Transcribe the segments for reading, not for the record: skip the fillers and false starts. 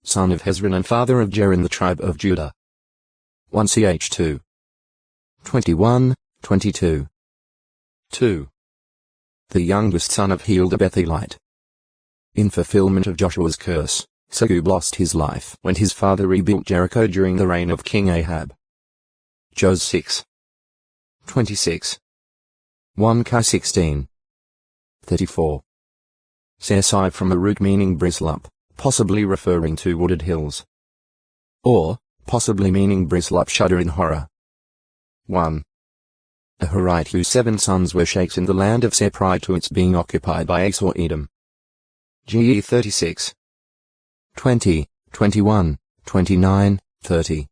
son of Hezron and father of Jer in the tribe of Judah. 1 Ch 2. 21, 22. 2. The youngest son of Heel the Bethelite. In fulfillment of Joshua's curse, Segub lost his life when his father rebuilt Jericho during the reign of King Ahab. Jos 6. 26. 1 Chi 16. 34. Sersai from a root meaning brislup, possibly referring to wooded hills. Or, possibly meaning brislup shudder in horror. 1. A Horite whose 7 sons were sheikhs in the land of Seir prior to its being occupied by Esau Edom. GE 36. 20, 21, 29, 30.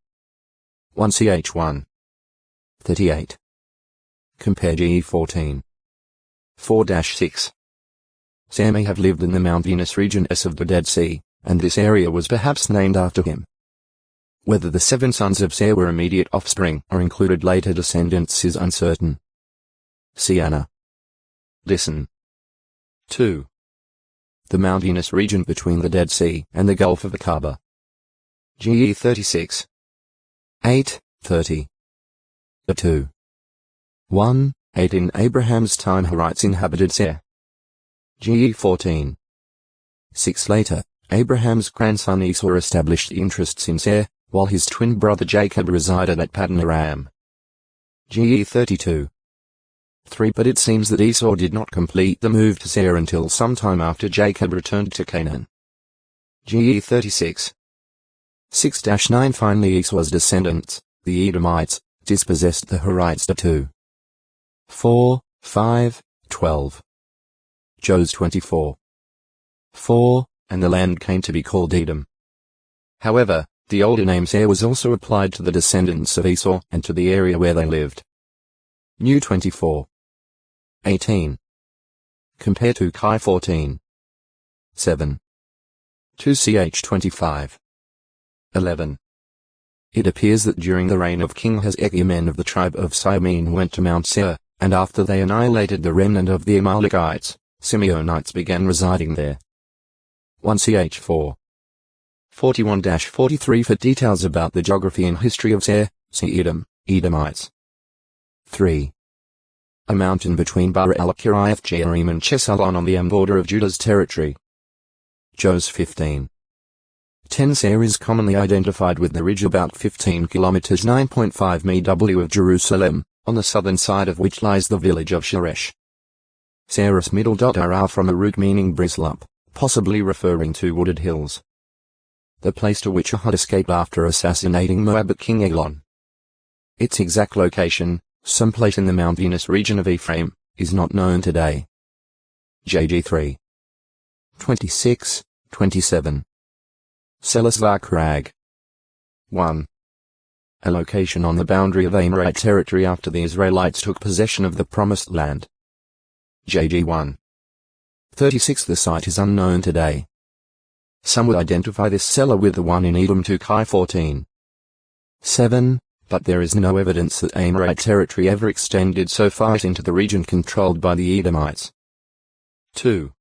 1 Ch 1. 38. Compare GE 14. 4-6. Seir may have lived in the mountainous region east of the Dead Sea, and this area was perhaps named after him. Whether the 7 sons of Seir were immediate offspring or included later descendants is uncertain. Siana. Listen. 2. The mountainous region between the Dead Sea and the Gulf of the Kaaba. GE 36. 8, 30. 2. 1, 8 In Abraham's time Horites inhabited Seir. GE 14. 6 Later, Abraham's grandson Esau established interests in Seir, while his twin brother Jacob resided at Paddan Aram. GE 32. 3 But it seems that Esau did not complete the move to Seir until sometime after Jacob returned to Canaan. GE 36. 6-9 Finally Esau's descendants, the Edomites, dispossessed the Horites. 2. 4, 5, 12. Jos 24. 4, and the land came to be called Edom. However, the older name Seir was also applied to the descendants of Esau and to the area where they lived. New 24. 18. Compare to Chi 14. 7. 2 Ch 25. 11. It appears that during the reign of King Hezekiah men of the tribe of Simeon went to Mount Seir, and after they annihilated the remnant of the Amalekites, Simeonites began residing there. 1 Ch 4. 41-43 For details about the geography and history of Seir, see Edom, Edomites. 3. A mountain between Bara al-Kiriath Jearim and Chesalon on the border of Judah's territory. Jos 15. 10 Seir is commonly identified with the ridge about 15 kilometers 9.5 MW of Jerusalem, on the southern side of which lies the village of Sheresh. Seir's middle are from a root meaning brislup, possibly referring to wooded hills. The place to which Ehud escaped after assassinating Moabite king Eglon. Its exact location, someplace in the mountainous region of Ephraim, is not known today. JG 3. 26, 27. Selasvar Crag. 1. A location on the boundary of Amorite territory after the Israelites took possession of the Promised Land. JG 1. 36 The site is unknown today. Some would identify this cellar with the one in Edom 2 Chi 14. 7, but there is no evidence that Amorite territory ever extended so far into the region controlled by the Edomites. 2.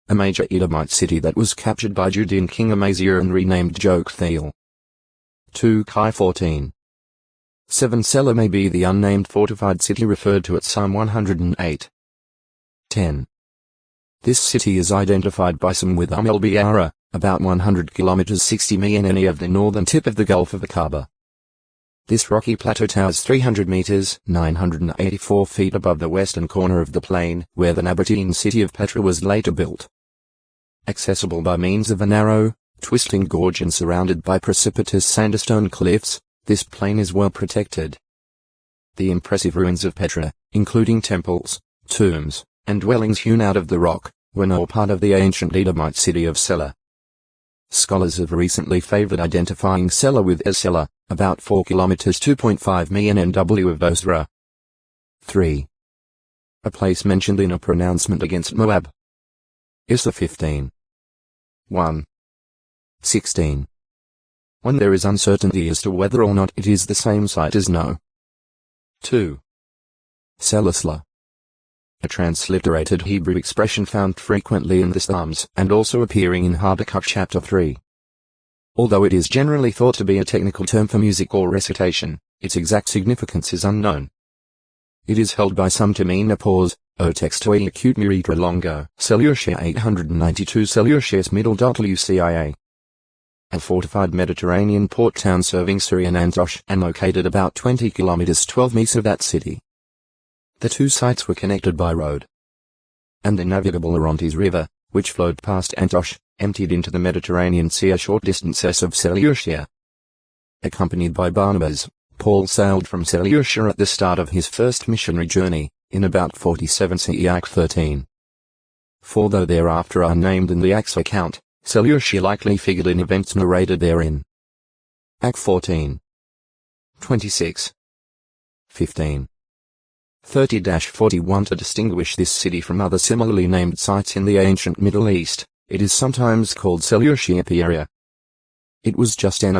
A major Edomite city that was captured by Judean king Amaziah and renamed Joktheel. 2 Chi 14. 7 Selah may be the unnamed fortified city referred to at Psalm 108. 10. This city is identified by some with El-Biara, about 100 kilometers 60 mi of the northern tip of the Gulf of the Kaaba. This rocky plateau towers 300 meters, 984 feet above the western corner of the plain, where the Nabatean city of Petra was later built. Accessible by means of a narrow, twisting gorge and surrounded by precipitous sandstone cliffs, this plain is well protected. The impressive ruins of Petra, including temples, tombs, and dwellings hewn out of the rock, were no part of the ancient Edomite city of Selah. Scholars have recently favored identifying Selah with Selah, about 4 kilometers 2.5 mi NW of Bosra. 3. A place mentioned in a pronouncement against Moab. Issa 15. 1. 16. When there is uncertainty as to whether or not it is the same site as No. 2. Selasla. A transliterated Hebrew expression found frequently in the Psalms and also appearing in Habakkuk chapter 3. Although it is generally thought to be a technical term for music or recitation, its exact significance is unknown. It is held by some to mean a pause, o textoi acute muritra longo, Seleucia 892 Seleucius middle. Lucia. A fortified Mediterranean port town serving Syrian Antioch and located about 20 kilometers 12 miles of that city. The two sites were connected by road. And the navigable Orontes River, which flowed past Antioch, emptied into the Mediterranean Sea a short distance of Seleucia. Accompanied by Barnabas, Paul sailed from Seleucia at the start of his first missionary journey, in about 47 CE. Act 13. For though thereafter are named in the Acts account, Seleucia likely figured in events narrated therein. Act 14. 26. 15. 30-41. To distinguish this city from other similarly named sites in the ancient Middle East, it is sometimes called Seleucia Pieria. It was just N of